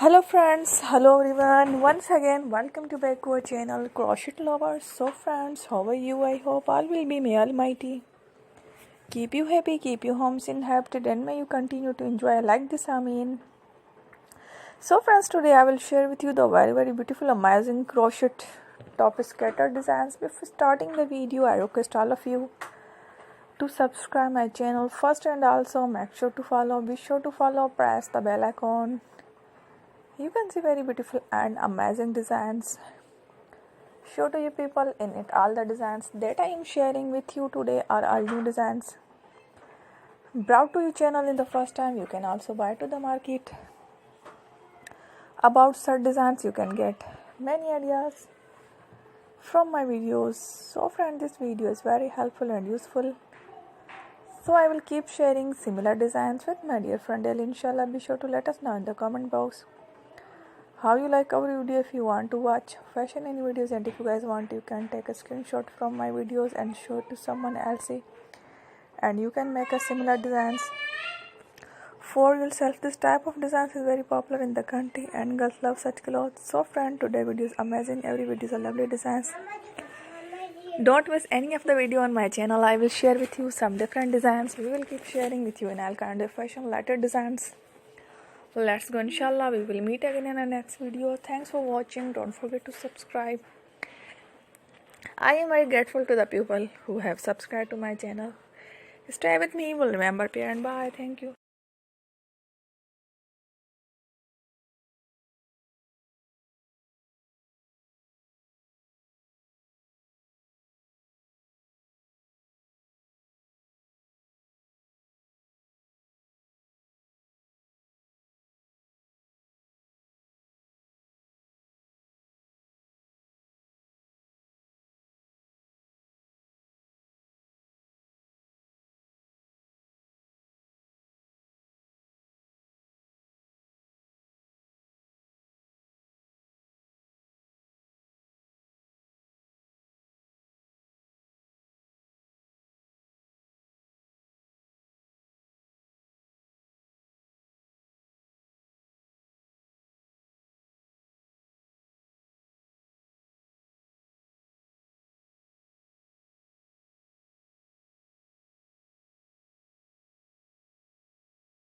Hello friends, hello everyone. Once again, welcome to back to our channel Crochet Lovers. So friends, how are you? I hope all will be may Almighty keep you happy, keep you homes inhabited, and may you continue to enjoy like this. So friends, today I will share with you the very beautiful, amazing crochet top scatter designs. Before starting the video, I request all of you to subscribe my channel first, and also make sure to follow. Be sure to follow. Press the bell icon. You can see very beautiful and amazing designs. Show to you people in it. All the designs that I am sharing with you today are all new designs. Brought to your channel in the first time. You can also buy to the market. About such designs, you can get many ideas from my videos. So friend, this video is very helpful and useful. So I will keep sharing similar designs with my dear friend Ellie. Inshallah, be sure to let us know in the comment box how you like our video. If you want to watch fashion any videos, and if you guys want, you can take a screenshot from my videos and show it to someone else, and you can make a similar designs for yourself. This type of designs is very popular in the country and girls love such clothes. So friend, today video is amazing. Every video is a lovely designs. Don't miss any of the video on my channel. I will share with you some different designs. We will keep sharing with you in all kind of fashion lighter designs. Let's go, inshallah. We will meet again in the next video. Thanks for watching. Don't forget to subscribe. I am very grateful to the people who have subscribed to my channel. Stay with me. Will remember, peer, and bye. Thank you.